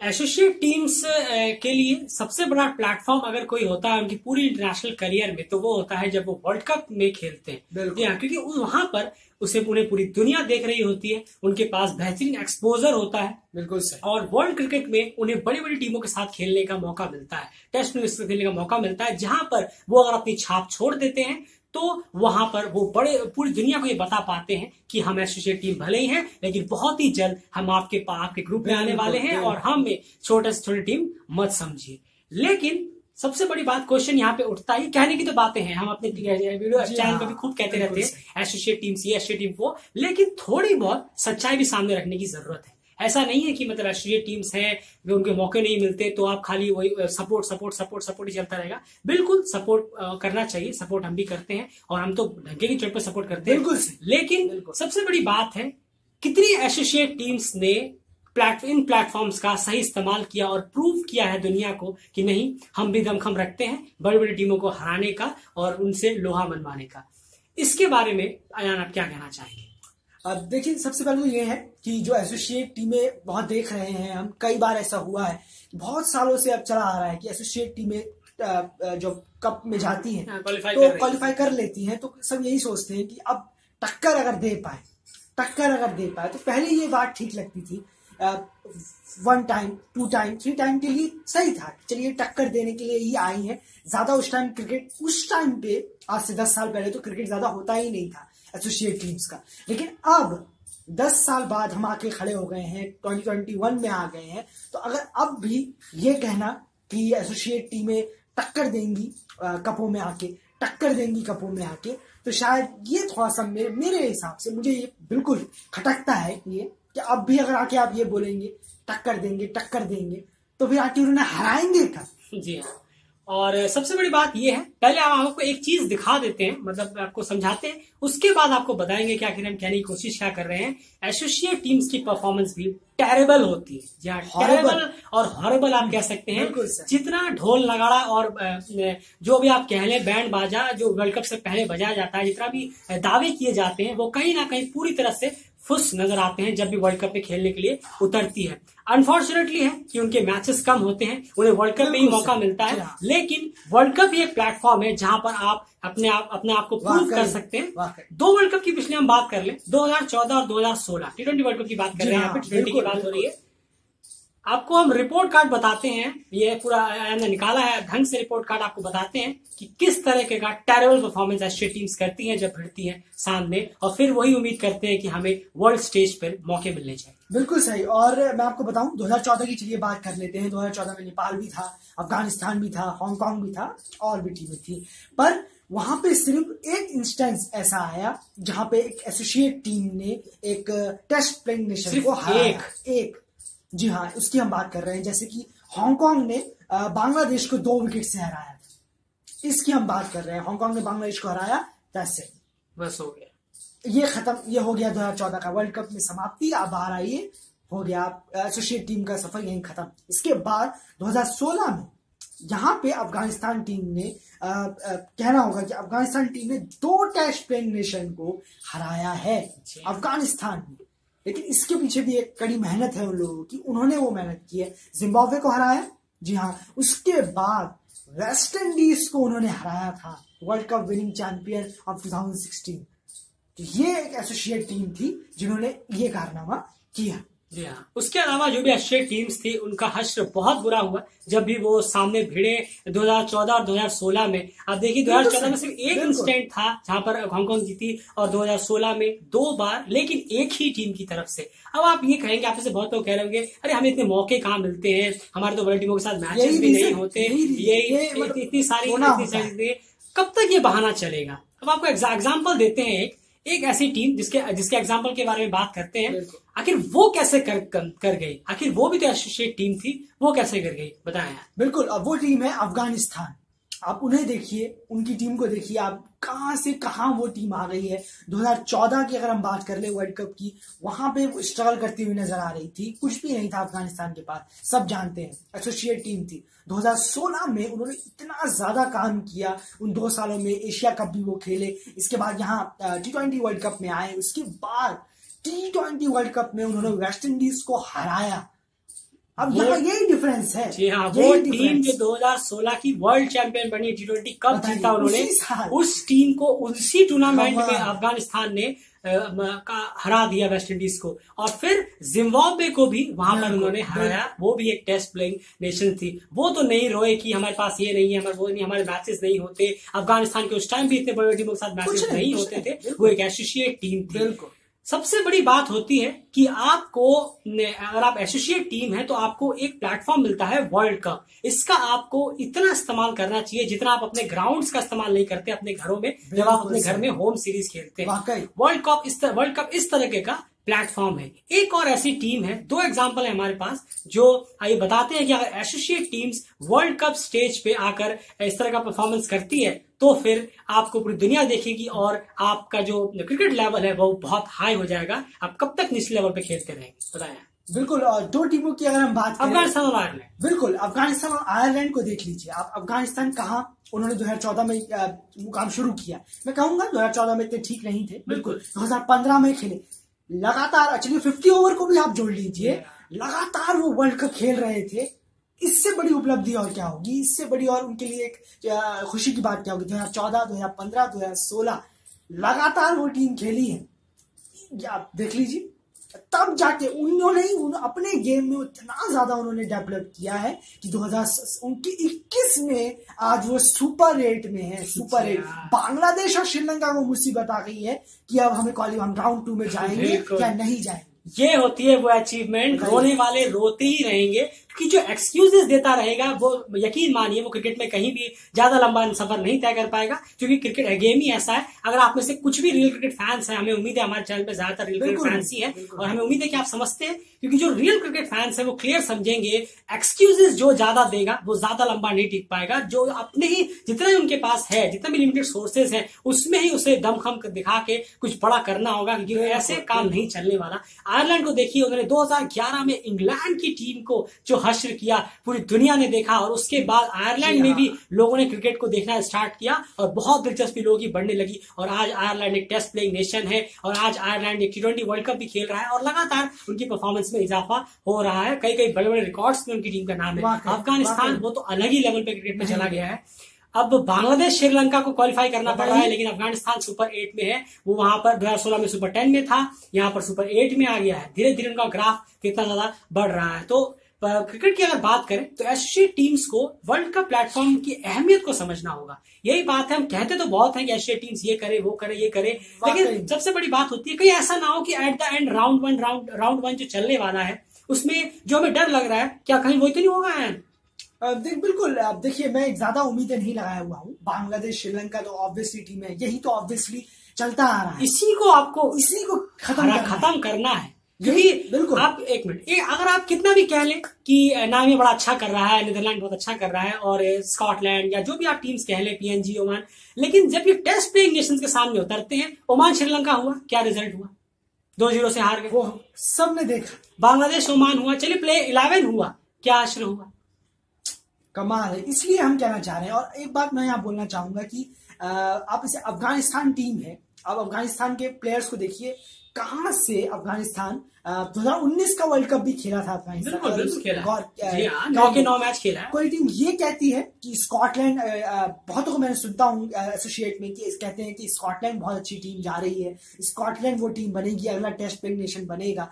Associate teams के लिए सबसे बड़ा प्लेटफॉर्म अगर कोई होता है उनकी पूरी इंटरनेशनल करियर में, तो वो होता है जब वो वर्ल्ड कप में खेलते हैं। जी हाँ, क्योंकि वहां पर उसे उन्हें पूरी दुनिया देख रही होती है, उनके पास बेहतरीन एक्सपोजर होता है। बिल्कुल सही। और वर्ल्ड क्रिकेट में उन्हें बड़ी बड़ी टीमों के साथ खेलने का मौका मिलता है, टेस्ट मैच खेलने का मौका मिलता है, जहां पर वो अगर अपनी छाप छोड़ देते हैं तो वहां पर वो बड़े पूरी दुनिया को ये बता पाते हैं कि हम एसोसिएट टीम भले ही हैं, लेकिन बहुत ही जल्द हम आपके ग्रुप में आने वाले हैं और हमें छोटे से छोटी टीम मत समझिए। लेकिन सबसे बड़ी बात, क्वेश्चन यहाँ पे उठता है, कहने की तो बातें हैं, हम अपने वीडियो चैनल पर भी खूब कहते रहते हैं एसोसिएट टीम ये एसोसिएट टीम वो, लेकिन थोड़ी बहुत सच्चाई भी सामने रखने की जरूरत है। ऐसा नहीं है कि मतलब एसोसिएट टीम्स हैं वे उनके मौके नहीं मिलते तो आप खाली वही सपोर्ट सपोर्ट सपोर्ट सपोर्ट ही चलता रहेगा। बिल्कुल सपोर्ट करना चाहिए, सपोर्ट हम भी करते हैं और हम तो ढंगे की चोट पर सपोर्ट करते हैं। बिल्कुल। लेकिन सबसे बड़ी बात है कितनी एसोसिएट टीम्स ने इन प्लेटफॉर्म्स का सही इस्तेमाल किया और प्रूव किया है दुनिया को कि नहीं, हम भी दमखम रखते हैं बड़ी बड़ी टीमों को हराने का और उनसे लोहा मनवाने का। इसके बारे में अयान आप क्या कहना चाहेंगे? अब देखिए, सबसे पहले तो ये है कि जो एसोसिएट टीमें बहुत देख रहे हैं हम, कई बार ऐसा हुआ है, बहुत सालों से अब चला आ रहा है कि एसोसिएट टीमें जो कप में जाती हैं तो क्वालिफाई कर लेती हैं, तो सब यही सोचते हैं कि अब टक्कर अगर दे पाए तो पहले ये बात ठीक लगती थी। 1 टाइम 2 टाइम 3 टाइम के लिए सही था, चलिए टक्कर देने के लिए ही आई है। ज्यादा उस टाइम पे आज से 10 साल पहले तो क्रिकेट ज्यादा होता ही नहीं था एसोसिएट टीम्स का। लेकिन अब 10 साल बाद हम आके खड़े हो गए हैं, 2021 में आ गए हैं, तो अगर अब भी ये कहना कि एसोसिएट टीमें टक्कर देंगी कपों में आके, तो शायद ये थोड़ा सा मेरे हिसाब से मुझे ये बिल्कुल खटकता है ये कि अब भी अगर आके आप ये बोलेंगे टक्कर देंगे तो फिर आके उन्हें हराएंगे कब? जी हाँ, और सबसे बड़ी बात यह है, पहले हम आपको एक चीज दिखा देते हैं, मतलब आपको समझाते हैं, उसके बाद आपको बताएंगे कि आखिर हम कहने की कोशिश क्या कर रहे हैं। एसोसिएट टीम्स की परफॉर्मेंस भी टेरेबल होती है। जी हाँ, टेरेबल और हॉरेबल आप कह सकते हैं। जितना ढोल नगाड़ा और जो भी आप कह लें बैंड बाजा जो वर्ल्ड कप से पहले बजाया जाता है, जितना भी दावे किए जाते हैं, वो कहीं ना कहीं पूरी तरह से फुस नजर आते हैं जब भी वर्ल्ड कप में खेलने के लिए उतरती है। अनफॉर्चुनेटली है कि उनके मैचेस कम होते हैं, उन्हें वर्ल्ड कप में ही मौका मिलता है, लेकिन वर्ल्ड कप ही एक प्लेटफॉर्म है जहां पर आप अपने आप को प्रूव कर सकते हैं। 2 वर्ल्ड कप की पिछले हम बात कर लें, 2014 और 2016 टी20 वर्ल्ड कप की बात कर रहे हैं, यहाँ पे टी20 की बात हो रही है। आपको हम रिपोर्ट कार्ड बताते हैं, ये पूरा निकाला है ढंग से रिपोर्ट कार्ड, आपको बताते हैं कि किस तरह के का टेरेबल परफॉर्मेंस एसोसिएट टीम्स करती हैं जब भिड़ती हैं सामने, और फिर वही उम्मीद करते हैं कि हमें वर्ल्ड स्टेज पर मौके मिलने चाहिए। बिल्कुल सही। और मैं आपको बताऊं 2014 की चलिए बात कर लेते हैं। 2014 में नेपाल भी था, अफगानिस्तान भी था, हांगकांग भी था, और भी टीमें थी, पर वहां पे सिर्फ एक इंस्टेंस ऐसा आया जहां पे एक एसोसिएट टीम ने एक टेस्ट प्लेइंग नेशन को हराया। एक जी हाँ, उसकी हम बात कर रहे हैं। जैसे कि हांगकांग ने बांग्लादेश को 2 विकेट से हराया, इसकी हम बात कर रहे हैं। हांगकांग ने बांग्लादेश को हराया, तैसे बस हो गया, ये खत्म, ये हो गया 2014 का वर्ल्ड कप में समाप्ति। अब बाहर आइए, हो गया एसोसिएट टीम का सफर यहीं खत्म। इसके बाद 2016 में यहाँ पे अफगानिस्तान टीम ने कहना होगा कि अफगानिस्तान टीम ने 2 टेस्ट प्लेइंग नेशन को हराया है अफगानिस्तान में। लेकिन इसके पीछे भी एक कड़ी मेहनत है उन लोगों की, उन्होंने वो मेहनत की है। जिम्बाब्वे को हराया, जी हाँ, उसके बाद वेस्ट इंडीज को उन्होंने हराया था, world cup winning champion of 2016। तो ये एक एसोसिएट टीम थी जिन्होंने ये कारनामा किया। जी हाँ, उसके अलावा जो भी एसोसिएट टीम्स थी उनका हश्र बहुत बुरा हुआ जब भी वो सामने भिड़े 2014 और 2016 में। आप देखिए 2014 में सिर्फ एक इंस्टेंट था जहां पर हांगकांग जीती, और 2016 में 2 बार, लेकिन एक ही टीम की तरफ से। अब आप ये कहेंगे, आप से बहुत लोग कह रहे होंगे अरे हमें इतने मौके कहाँ मिलते हैं, हमारे तो बड़ी टीमों के साथ मैचेस भी नहीं होते, ये इतनी सारी कब तक ये बहाना चलेगा। अब आपको एग्जाम्पल देते हैं एक ऐसी टीम जिसके एग्जाम्पल के बारे में बात करते हैं। आखिर वो कैसे कर गई, आखिर वो भी तो एसोसिएट टीम थी, वो कैसे कर गई, बताएं। बिल्कुल, अब वो टीम है अफगानिस्तान। आप उन्हें देखिए, उनकी टीम को देखिए, आप कहां से कहां वो टीम आ गई है। 2014 की अगर हम बात कर ले वर्ल्ड कप की, वहां पे वो स्ट्रगल करती हुई नजर आ रही थी, कुछ भी नहीं था अफगानिस्तान के पास, सब जानते हैं, एसोसिएट टीम थी। 2016 में उन्होंने इतना ज्यादा काम किया, उन 2 सालों में एशिया कप भी वो खेले, इसके बाद यहाँ टी20 वर्ल्ड कप में आए, उसके बाद टी20 वर्ल्ड कप में उन्होंने वेस्ट इंडीज को हराया। अब यहाँ यही डिफरेंस है। जी हाँ, वो टीम जो 2016 की वर्ल्ड चैंपियन बनी, T20 कप जीता उन्होंने, उस टीम को उसी टूर्नामेंट में अफगानिस्तान ने हरा दिया वेस्ट इंडीज को, और फिर जिम्बाब्वे को भी वहां पर उन्होंने हराया। वो भी एक टेस्ट प्लेइंग नेशन थी। वो तो नहीं रोए कि हमारे पास ये नहीं है, हमारे वो नहीं, हमारे मैचेस नहीं होते। अफगानिस्तान के उस टाइम भी इतने बड़े टीमों के साथ मैचेस नहीं होते थे, वो एक एसोसिएट टीम थी। सबसे बड़ी बात होती है कि आपको, अगर आप एसोसिएट टीम है तो आपको एक प्लेटफॉर्म मिलता है वर्ल्ड कप। इसका आपको इतना इस्तेमाल करना चाहिए जितना आप अपने ग्राउंड्स का इस्तेमाल नहीं करते अपने घरों में, जब आप अपने घर में होम सीरीज खेलते हैं। वर्ल्ड कप इस तरह का प्लेटफॉर्म है। एक और ऐसी टीम है, दो एग्जांपल है हमारे पास, जो ये बताते हैं कि अगर associate teams world cup stage पे आकर इस तरह का परफॉर्मेंस करती है तो फिर आपको पूरी दुनिया देखेगी और आपका जो क्रिकेट लेवल है वो बहुत हाई हो जाएगा। आप कब तक निचले लेवल पे खेलते रहेंगे, बताया। बिल्कुल। और दो टीमों की अगर हम बात करें, अफगानिस्तान और आयरलैंड। बिल्कुल, अफगानिस्तान और आयरलैंड को देख लीजिए आप। अफगानिस्तान कहाँ उन्होंने 2014 में मुकाम शुरू किया, मैं कहूंगा 2014 में इतने ठीक नहीं थे। बिल्कुल 2015 में खेले लगातार, चलिए 50 ओवर को भी आप जोड़ लीजिए, लगातार वो वर्ल्ड कप खेल रहे थे। इससे बड़ी उपलब्धि और क्या होगी, इससे बड़ी और उनके लिए एक खुशी की बात क्या होगी। 2014, 2015, 2016 लगातार वो टीम खेली है। आप देख लीजिए, तब जाके उन्होंने अपने गेम में उतना ज्यादा उन्होंने डेवलप किया है कि 2021 में आज वो सुपर 8 में है। सुपर 8 बांग्लादेश और श्रीलंका को मुसीबत आ गई है कि अब हमें हम राउंड 2 में जाएंगे या नहीं जाएंगे। ये होती है वो अचीवमेंट। रोने वाले रोते ही रहेंगे कि जो एक्सक्यूजेस देता रहेगा वो, यकीन मानिए, वो क्रिकेट में कहीं भी ज्यादा लंबा सफर नहीं तय कर पाएगा, क्योंकि क्रिकेट गेम ही ऐसा है। अगर आप में से कुछ भी रियल क्रिकेट फैंस हैं, हमें उम्मीद है हमारे चैनल पे ज्यादातर रियल क्रिकेट फैंस ही हैं, और हमें उम्मीद है कि आप समझते हैं, क्योंकि जो रियल क्रिकेट फैंस है वो क्लियर समझेंगे, एक्सक्यूजेस जो ज्यादा देगा वो ज्यादा लंबा नहीं टिक पाएगा। जो अपने ही जितना ही उनके पास है, जितना भी लिमिटेड सोर्सेज है, उसमें ही उसे दमखम दिखा के कुछ बड़ा करना होगा, क्योंकि ऐसे काम नहीं चलने वाला। आयरलैंड को देखिए, उन्होंने 2011 में इंग्लैंड की टीम को जो हश्र किया पूरी दुनिया ने देखा, और उसके बाद आयरलैंड में भी लोगों ने क्रिकेट को देखना स्टार्ट किया और बहुत दिलचस्पी लोगों की बढ़ने लगी। और आज आयरलैंड एक टेस्ट प्लेइंग नेशन है, और आज आयरलैंड एक T20 वर्ल्ड कप भी खेल रहा है, और लगातार उनकी परफॉर्मेंस में इजाफा हो रहा है। कई कई बड़े बड़े रिकॉर्ड्स में उनकी टीम का नाम है। अफगानिस्तान वो तो अलग ही लेवल पे क्रिकेट में चला गया है। अब बांग्लादेश श्रीलंका को क्वालिफाई करना पड़ रहा है, लेकिन अफगानिस्तान सुपर 8 में है। वो वहां पर 2016 में सुपर 10 में था, यहाँ पर सुपर 8 में आ गया है। धीरे धीरे उनका ग्राफ कितना ज्यादा बढ़ रहा है। तो क्रिकेट की अगर बात करें तो एसोसिएट टीम्स को वर्ल्ड कप प्लेटफॉर्म की अहमियत को समझना होगा। यही बात है, हम कहते तो बहुत हैं कि एसोसिएट टीम्स ये करे, वो करे, ये करे, लेकिन सबसे बड़ी बात होती है कहीं ऐसा ना हो कि at the end round one जो चलने वाला है उसमें जो हमें डर लग रहा है, क्या कहीं वो तो नहीं होगा। बिल्कुल, आप देखिए, मैं ज्यादा उम्मीदें नहीं लगाया हुआ हूँ। बांग्लादेश श्रीलंका तो ऑब्वियसली टीम है, यही तो ऑब्वियसली चलता आ रहा है। इसी को खत्म करना है। क्योंकि बिल्कुल, आप एक मिनट, अगर आप कितना भी कह लें कि नाम ये बड़ा अच्छा कर रहा है, नीदरलैंड बहुत अच्छा कर रहा है, और स्कॉटलैंड या जो भी आप टीम्स कह लें, PNG, ओमान, लेकिन जब ये टेस्ट प्लेइंग नेशंस के सामने उतरते हैं, ओमान श्रीलंका हुआ, क्या रिजल्ट हुआ? 2-0 से हार गए, वो सबने देखा। बांग्लादेश ओमान हुआ, चलिए प्ले 11 हुआ, क्या अश्र हुआ? कमाल है। इसलिए हम कहना चाह रहे हैं। और एक बात मैं यहाँ बोलना चाहूंगा कि आप इसे अफगानिस्तान टीम है, अब अफगानिस्तान के प्लेयर्स को देखिए, कहां से अफगानिस्तान 2019 का वर्ल्ड कप भी खेला था अफगानिस्तान। बिल्कुल खेला, 9 के 9 मैच खेला है। कोई टीम ये कहती है कि स्कॉटलैंड, बहुतों को मैंने सुनता हूँ एसोसिएट में कि कहते हैं कि स्कॉटलैंड बहुत अच्छी टीम जा रही है, स्कॉटलैंड वो टीम बनेगी, अगला टेस्ट प्लेइंग नेशन बनेगा।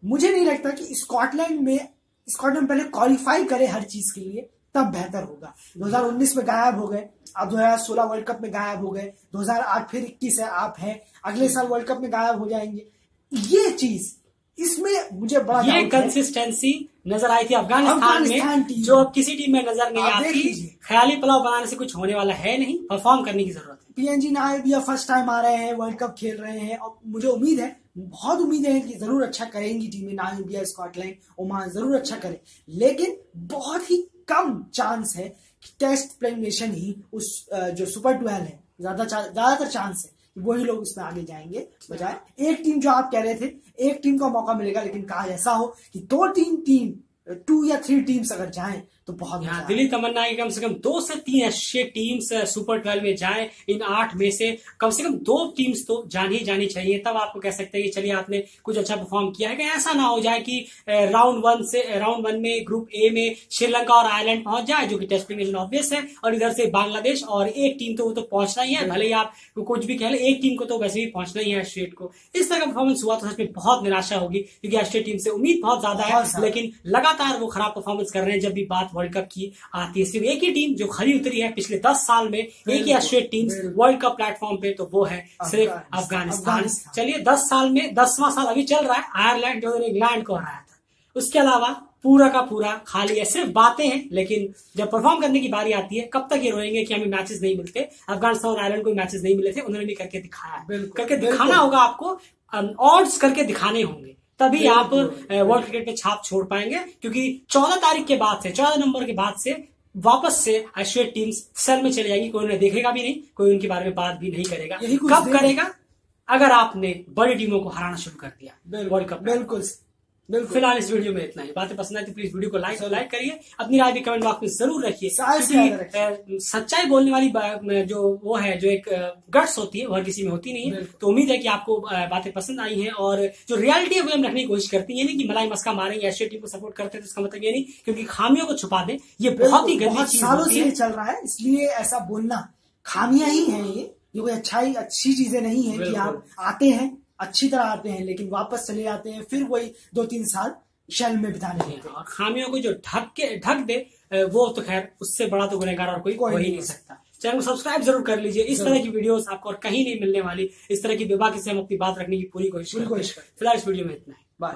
मुझे नहीं लगता कि स्कॉटलैंड पहले क्वालिफाई करे हर चीज के लिए, तब बेहतर होगा। 2019 में गायब हो गए, अब 2016 वर्ल्ड कप में गायब हो गए, 2008 फिर 21 है, आप हैं, अगले साल वर्ल्ड कप में गायब हो जाएंगे। ये चीज, इसमें मुझे बड़ा ये कंसिस्टेंसी नजर आई थी अफगानिस्तान में, जो अब किसी टीम में नजर नहीं आती। ख्याली पुलाव बनाने से कुछ होने वाला है नहीं, परफॉर्म करने की जरूरत है। PNG नामीबिया फर्स्ट टाइम आ रहे हैं, वर्ल्ड कप खेल रहे हैं, और मुझे उम्मीद है, बहुत उम्मीद है कि जरूर अच्छा करेंगी टीमें। नामीबिया, स्कॉटलैंड, ओमान जरूर अच्छा करे, लेकिन बहुत ही कम चांस है कि टेस्ट प्लेइंग नेशन ही उस जो सुपर 12 है, ज्यादातर चांस है वही लोग उसमें आगे जाएंगे, बजाय एक टीम जो आप कह रहे थे, एक टीम का मौका मिलेगा। लेकिन कहा ऐसा हो कि 2 या 3 टीम्स अगर जाएं तो बहुत यहाँ दिल्ली तमन्ना है कि कम से कम 2 से 3 एसोसिएट टीम्स सुपर 12 में जाएं। इन 8 में से कम 2 टीम्स तो जानी चाहिए, तब आपको कह सकते हैं कि चलिए आपने कुछ अच्छा परफॉर्म किया है। कि ऐसा ना हो जाए कि राउंड 1 में ग्रुप ए में श्रीलंका और आयरलैंड पहुंच जाए, जो कि टेस्ट एलिमिनेशन ऑब्वियस है, और इधर से बांग्लादेश और एक टीम तो वो तो पहुंचना ही है, भले ही आप कुछ भी कह ले, एक टीम को तो वैसे भी पहुंचना ही है एसोसिएट को। इस तरह का परफॉर्मेंस हुआ तो सच में बहुत निराशा होगी, क्योंकि एसोसिएट टीम से उम्मीद बहुत ज्यादा है, लेकिन लगातार वो खराब परफॉर्मेंस कर रहे हैं। जब भी बात वर्ल्ड कप की आती है, सिर्फ एक ही टीम जो खरी उतरी है पिछले 10 साल में, एक ही associate team world cup platform पे, तो वो है सिर्फ अफगानिस्तान। चलिए 10 साल में 10वां साल अभी चल रहा है, आयरलैंड जो इंग्लैंड को हराया था, उसके अलावा पूरा का पूरा खाली है, सिर्फ बातें हैं। लेकिन जब परफॉर्म करने की बारी आती है, कब तक ये रोएंगे कि हमें मैचेस नहीं मिलते। अफगानिस्तान और आयरलैंड को मैचेस नहीं मिले थे, उन्होंने भी करके दिखाया है। करके दिखाना होगा आपको, ऑड्स करके दिखाने होंगे, तभी आप वर्ल्ड क्रिकेट में छाप छोड़ पाएंगे। क्योंकि 14 तारीख के बाद से, 14 नवंबर के बाद से वापस से एसोसिएट टीम्स सेल में चली जाएगी। कोई उन्हें देखेगा भी नहीं, कोई उनके बारे में बात भी नहीं करेगा। कब करेगा? अगर आपने बड़ी टीमों को हराना शुरू कर दिया वर्ल्ड कप। बिल्कुल। फिलहाल इस वीडियो में इतना ही। बातें पसंद आए तो प्लीज वीडियो को लाइक करिए, अपनी राय भी कमेंट बॉक्स में जरूर रखिए। सच्चाई बोलने वाली जो वो है, जो एक गट्स होती है, वो हर किसी में होती नहीं है। तो उम्मीद है कि आपको बातें पसंद आई हैं, और जो रियलिटी है वो हम रखने की कोशिश करती है। ये नहीं कि मलाई मस्का मारेंगे, एसोसिएट टीम को सपोर्ट करते हैं तो इसका मतलब ये नहीं, क्योंकि खामियों को छुपा दें, ये बहुत ही गंदी चीज सालों से चल रहा है, इसलिए ऐसा बोलना खामियां ही है। ये कोई अच्छी चीजें नहीं है कि आप आते हैं, अच्छी तरह आते हैं, लेकिन वापस चले जाते हैं, फिर वही 2-3 साल शेल में बिताने देते हैं। और खामियों को जो ढक दे, वो तो खैर उससे बड़ा तो गुनहगार और कोई हो ही नहीं सकता। चैनल को सब्सक्राइब जरूर कर लीजिए। इस तरह की वीडियोस आपको और कहीं नहीं मिलने वाली। इस तरह की बेबाकी से हम अपनी बात रखने की पूरी कोशिश करें। फिलहाल इस वीडियो में इतना है। बाय।